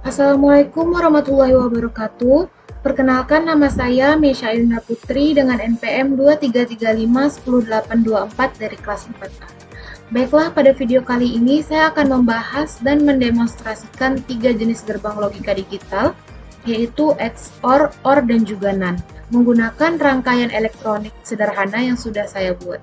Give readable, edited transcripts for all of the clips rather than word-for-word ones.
Assalamualaikum warahmatullahi wabarakatuh. Perkenalkan, nama saya Mesya Irina Putri dengan NPM 23351084 dari kelas 4A. Baiklah, pada video kali ini saya akan membahas dan mendemonstrasikan 3 jenis gerbang logika digital, yaitu XOR, OR, dan juga NAND, menggunakan rangkaian elektronik sederhana yang sudah saya buat.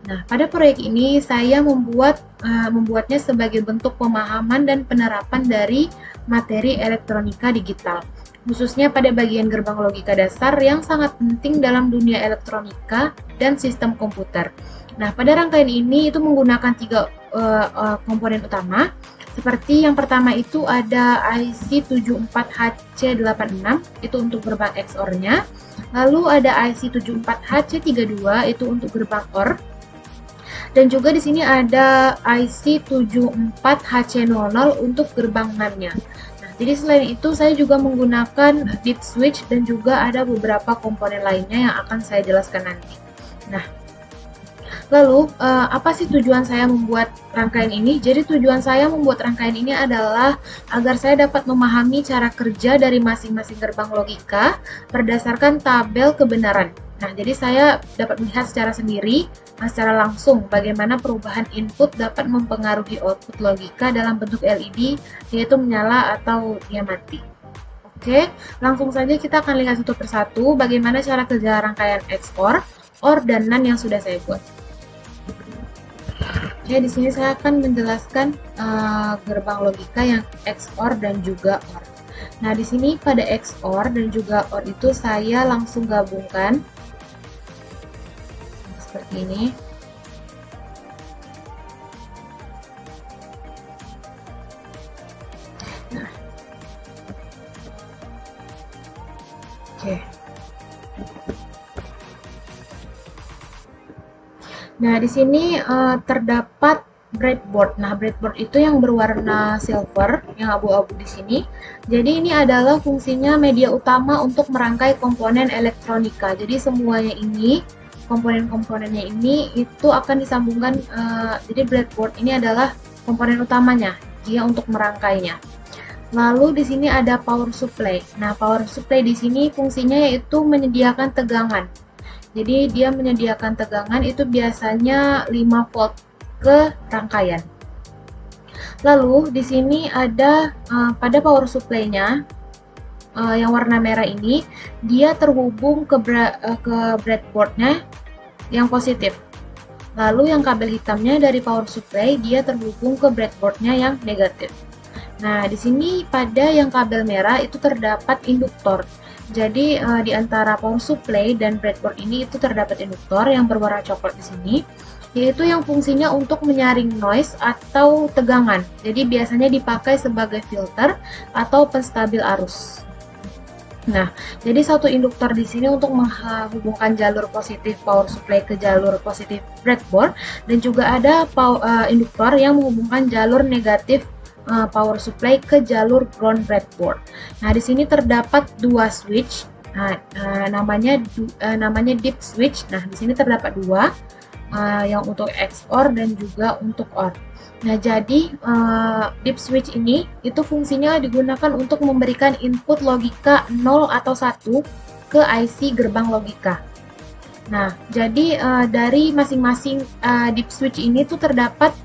Nah, pada proyek ini saya membuatnya sebagai bentuk pemahaman dan penerapan dari materi elektronika digital, khususnya pada bagian gerbang logika dasar yang sangat penting dalam dunia elektronika dan sistem komputer. Nah, pada rangkaian ini itu menggunakan 3 komponen utama. Seperti yang pertama itu ada IC 74HC86, itu untuk gerbang XOR-nya. Lalu ada IC 74HC32, itu untuk gerbang OR. Dan juga di sini ada IC 74HC00 untuk gerbang NAND-nya. Nah, jadi selain itu saya juga menggunakan deep switch dan juga ada beberapa komponen lainnya yang akan saya jelaskan nanti. Nah, lalu apa sih tujuan saya membuat rangkaian ini? Jadi tujuan saya membuat rangkaian ini adalah agar saya dapat memahami cara kerja dari masing-masing gerbang logika berdasarkan tabel kebenaran. Nah, jadi saya dapat melihat secara sendiri, secara langsung bagaimana perubahan input dapat mempengaruhi output logika dalam bentuk LED, yaitu menyala atau dia mati. Oke, langsung saja kita akan lihat satu persatu bagaimana cara kerja rangkaian XOR, OR, dan NAND yang sudah saya buat. Oke, di sini saya akan menjelaskan gerbang logika yang XOR dan juga OR. Nah, di sini pada XOR dan juga OR itu saya langsung gabungkan seperti ini. Nah, oke. Nah, di sini terdapat breadboard. Nah, breadboard itu yang berwarna silver, yang abu-abu di sini. Jadi ini adalah fungsinya media utama untuk merangkai komponen elektronika. Jadi semuanya ini, komponen-komponennya ini itu akan disambungkan. Jadi breadboard ini adalah komponen utamanya, dia untuk merangkainya. Lalu di sini ada power supply. Nah, power supply di sini fungsinya yaitu menyediakan tegangan. Jadi dia menyediakan tegangan itu biasanya 5 volt ke rangkaian. Lalu di sini ada pada power supply-nya yang warna merah ini, dia terhubung ke breadboard-nya yang positif. Lalu yang kabel hitamnya dari power supply dia terhubung ke breadboard-nya yang negatif. Nah, di sini pada yang kabel merah itu terdapat induktor. Jadi di antara power supply dan breadboard ini itu terdapat induktor yang berwarna coklat di sini, yaitu yang fungsinya untuk menyaring noise atau tegangan. Jadi biasanya dipakai sebagai filter atau penstabil arus. Nah, jadi satu induktor di sini untuk menghubungkan jalur positif power supply ke jalur positif breadboard, dan juga ada induktor yang menghubungkan jalur negatif power supply ke jalur ground breadboard. Nah, di sini terdapat 2 switch. Nah, namanya deep switch. Nah, di sini terdapat 2, yang untuk XOR dan juga untuk OR. Nah, jadi deep switch ini itu fungsinya digunakan untuk memberikan input logika 0 atau 1 ke IC gerbang logika. Nah, jadi dari masing-masing deep switch ini tuh terdapat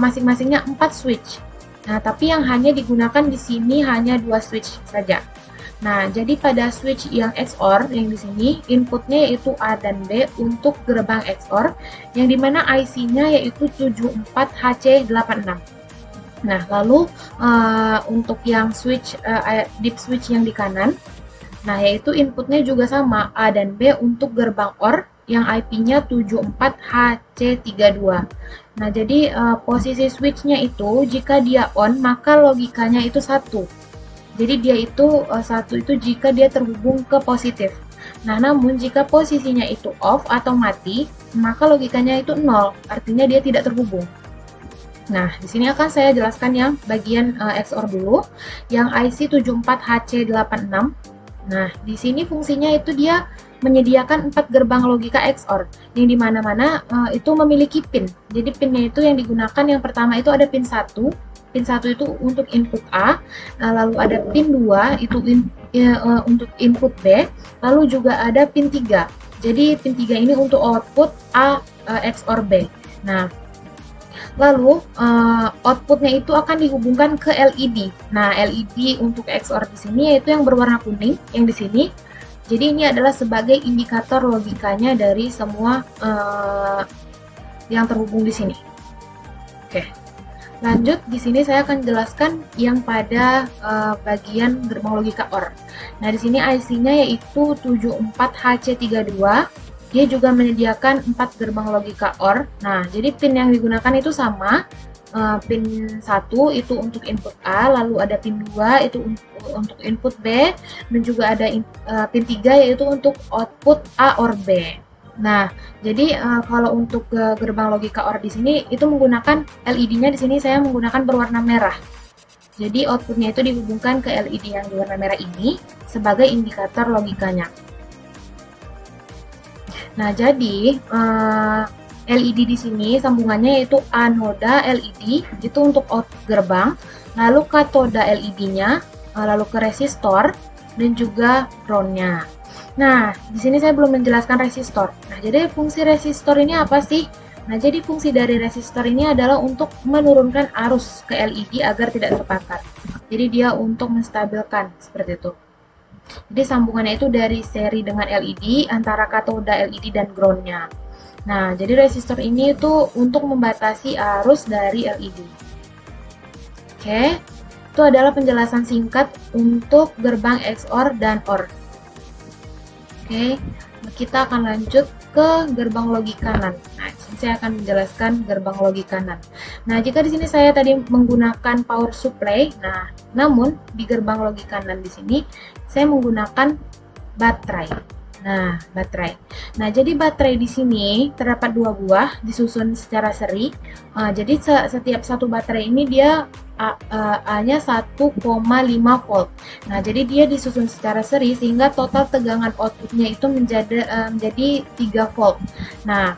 masing-masingnya 4 switch. Nah, tapi yang hanya digunakan di sini hanya 2 switch saja. Nah, jadi pada switch yang XOR yang di sini inputnya yaitu A dan B untuk gerbang XOR, yang dimana IC-nya yaitu 74HC86. Nah, lalu untuk yang switch deep switch yang di kanan, nah yaitu inputnya juga sama A dan B untuk gerbang OR yang IP-nya 74HC32. Nah, jadi posisi switch-nya itu jika dia on maka logikanya itu 1. Jadi dia itu 1 itu jika dia terhubung ke positif. Nah, namun jika posisinya itu off atau mati, maka logikanya itu 0, artinya dia tidak terhubung. Nah, di sini akan saya jelaskan yang bagian XOR dulu, yang IC 74HC86. Nah, di sini fungsinya itu dia menyediakan 4 gerbang logika XOR, yang dimana-mana itu memiliki pin. Jadi pinnya itu yang digunakan yang pertama itu ada pin 1, pin 1 itu untuk input A, lalu ada pin 2 itu untuk input B, lalu juga ada pin 3. Jadi pin 3 ini untuk output A XOR B. Nah, lalu outputnya itu akan dihubungkan ke LED. Nah, LED untuk XOR di sini yaitu yang berwarna kuning yang di sini. Jadi ini adalah sebagai indikator logikanya dari semua yang terhubung di sini. Oke, lanjut di sini saya akan jelaskan yang pada bagian gerbang logika OR. Nah, di sini IC-nya yaitu 74HC32. Dia juga menyediakan 4 gerbang logika OR. Nah, jadi pin yang digunakan itu sama. Pin 1 itu untuk input A, lalu ada pin 2 itu untuk input B, dan juga ada pin 3 yaitu untuk output A or B. Nah, jadi kalau untuk gerbang logika OR di sini itu menggunakan LED-nya di sini saya menggunakan berwarna merah. Jadi outputnya itu dihubungkan ke LED yang berwarna merah ini sebagai indikator logikanya. Nah, jadi LED di sini sambungannya yaitu anoda LED itu untuk output gerbang, lalu katoda LED-nya, lalu ke resistor dan juga ground-nya. Nah, di sini saya belum menjelaskan resistor. Nah, jadi fungsi resistor ini apa sih? Nah, jadi fungsi dari resistor ini adalah untuk menurunkan arus ke LED agar tidak terbakar. Jadi dia untuk menstabilkan seperti itu. Jadi sambungannya itu dari seri dengan LED antara katoda LED dan ground-nya. Nah, jadi resistor ini itu untuk membatasi arus dari LED. Oke, itu adalah penjelasan singkat untuk gerbang XOR dan OR. Oke, kita akan lanjut ke gerbang logika NAND. Nah, sini saya akan menjelaskan gerbang logika NAND. Nah, jika di sini saya tadi menggunakan power supply, nah, namun di gerbang logika NAND di sini saya menggunakan baterai. Nah, baterai. Nah, jadi baterai di sini terdapat 2 buah disusun secara seri. Jadi setiap satu baterai ini dia A-nya 1,5 volt. Nah, jadi dia disusun secara seri sehingga total tegangan outputnya itu menjadi 3 volt. Nah,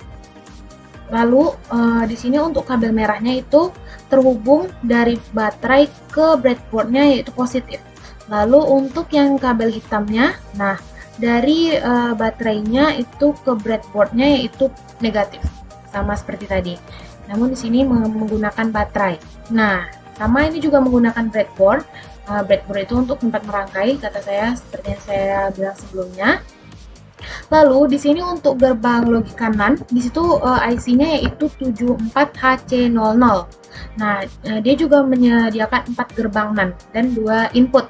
lalu di sini untuk kabel merahnya itu terhubung dari baterai ke breadboardnya yaitu positif. Lalu untuk yang kabel hitamnya, nah dari baterainya itu ke breadboardnya yaitu negatif, sama seperti tadi. Namun di sini menggunakan baterai. Nah, sama ini juga menggunakan breadboard. Breadboard itu untuk tempat merangkai, kata saya seperti yang saya bilang sebelumnya. Lalu di sini untuk gerbang logika NAND, di situ IC-nya yaitu 74HC00. Nah, dia juga menyediakan 4 gerbang NAND dan 2 input.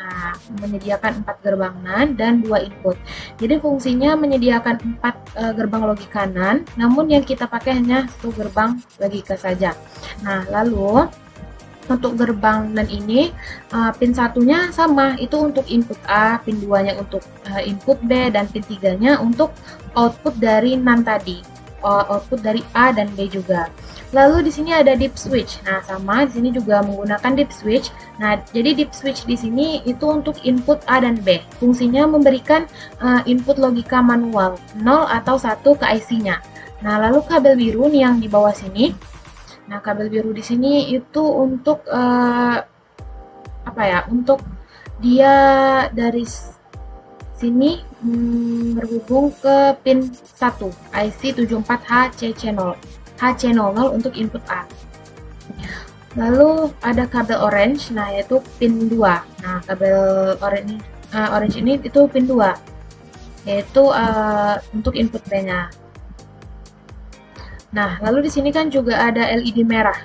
Nah, menyediakan 4 gerbang NAND dan 2 input. Jadi fungsinya menyediakan 4 gerbang logika NAND, namun yang kita pakai hanya 1 gerbang logika saja. Nah, lalu untuk gerbang NAND ini pin 1-nya sama, itu untuk input A, pin 2-nya untuk input B, dan pin 3-nya untuk output dari NAND tadi, output dari A dan B juga. Lalu di sini ada deep switch. Nah, sama di sini juga menggunakan deep switch. Nah, jadi deep switch di sini itu untuk input A dan B. Fungsinya memberikan input logika manual 0 atau 1 ke IC-nya. Nah, lalu kabel biru nih yang di bawah sini. Nah, kabel biru di sini itu untuk apa ya? Untuk dia dari sini berhubung ke pin 1 IC 74HC00. HC00 untuk input A. Lalu ada kabel orange, nah yaitu pin 2. Nah, kabel orange ini itu pin 2, yaitu untuk input B-nya. Nah, lalu di sini kan juga ada LED merah.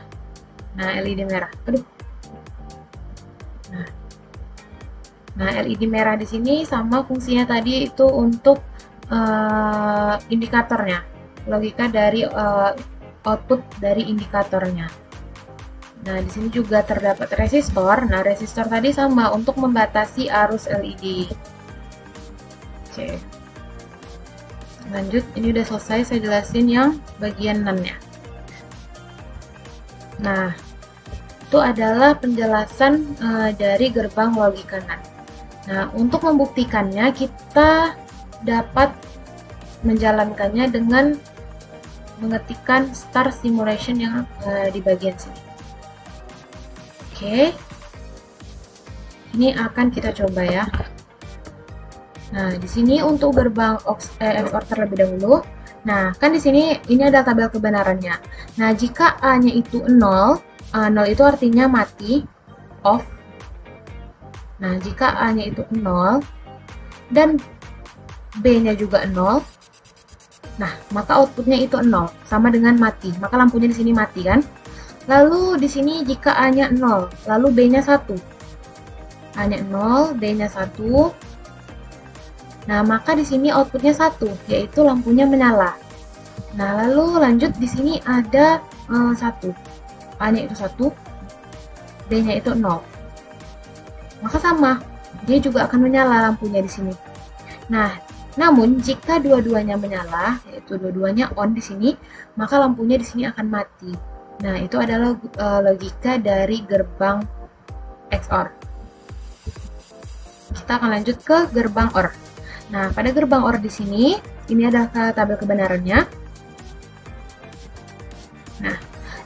Nah, LED merah. Aduh. Nah, LED merah di sini sama fungsinya tadi itu untuk indikatornya, logika dari output dari indikatornya. Nah, di sini juga terdapat resistor. Nah, resistor tadi sama untuk membatasi arus LED. Oke. Lanjut, ini udah selesai saya jelasin yang bagian NAND-nya. Nah, itu adalah penjelasan dari gerbang logika NAND. Nah, untuk membuktikannya kita dapat menjalankannya dengan mengetikkan start simulation yang di bagian sini. Oke. Ini akan kita coba ya. Nah, di sini untuk gerbang XOR terlebih dahulu. Nah, kan di sini ini ada tabel kebenarannya. Nah, jika A-nya itu 0, 0 itu artinya mati, off. Nah, jika A-nya itu 0 dan B-nya juga 0, nah, maka outputnya itu 0, sama dengan mati. Maka lampunya di sini mati kan? Lalu di sini jika A-nya 0, lalu B-nya 1. A-nya 0, B-nya 1. Nah, maka di sini outputnya 1, yaitu lampunya menyala. Nah, lalu lanjut di sini ada 1. A-nya itu 1, B-nya itu 0. Maka sama, dia juga akan menyala lampunya di sini. Nah, namun jika dua-duanya menyala, yaitu dua-duanya on di sini, maka lampunya di sini akan mati. Nah, itu adalah logika dari gerbang XOR. Kita akan lanjut ke gerbang OR. Nah, pada gerbang OR di sini, ini adalah tabel kebenarannya. Nah,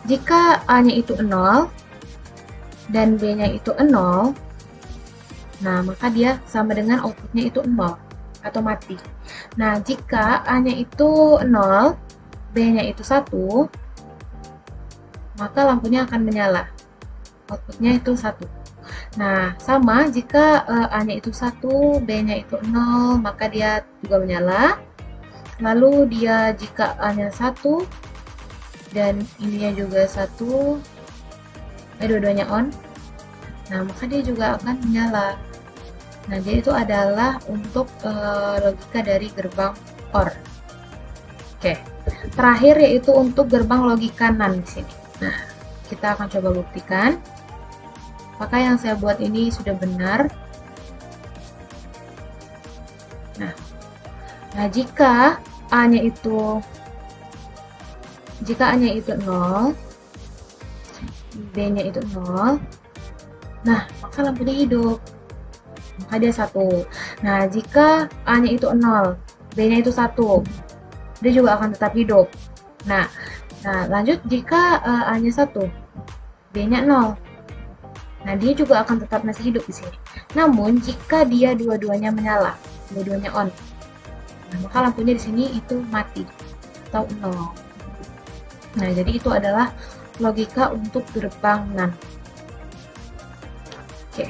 jika A-nya itu 0 dan B-nya itu 0, nah maka dia sama dengan outputnya itu 0 atau mati. Nah, jika A-nya itu 0, B-nya itu 1, maka lampunya akan menyala. Outputnya itu 1. Nah, sama jika A-nya itu 1, B-nya itu 0, maka dia juga menyala. Lalu dia jika A-nya 1 dan ininya juga 1, dua-duanya on, nah maka dia juga akan menyala. Nah, jadi itu adalah untuk logika dari gerbang OR. Oke, terakhir yaitu untuk gerbang logika NAND di sini. Nah, kita akan coba buktikan apakah yang saya buat ini sudah benar. Nah, jika A-nya itu 0, B-nya itu 0, nah maka lampunya hidup, maka dia 1. Nah, jika A-nya itu 0, B-nya itu 1, dia juga akan tetap hidup. Nah lanjut jika A-nya 1, B-nya 0, nah dia juga akan tetap masih hidup di sini. Namun jika dia dua-duanya menyala, dua-duanya on, nah maka lampunya di sini itu mati atau 0. Nah, jadi itu adalah logika untuk gerbang NAND. Oke.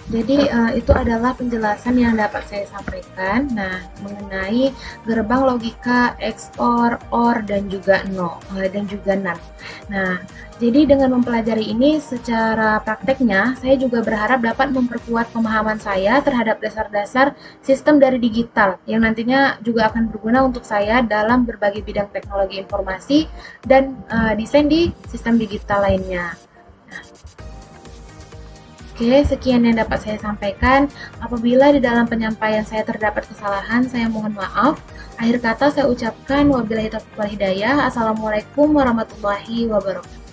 Jadi itu adalah penjelasan yang dapat saya sampaikan. Nah, mengenai gerbang logika XOR, OR dan juga NAND. Nah, jadi dengan mempelajari ini secara prakteknya, saya juga berharap dapat memperkuat pemahaman saya terhadap dasar-dasar sistem dari digital yang nantinya juga akan berguna untuk saya dalam berbagai bidang teknologi informasi dan desain di sistem digital lainnya. Oke, sekian yang dapat saya sampaikan. Apabila di dalam penyampaian saya terdapat kesalahan, saya mohon maaf. Akhir kata saya ucapkan wabillahi taufiq wal hidayah. Assalamualaikum warahmatullahi wabarakatuh.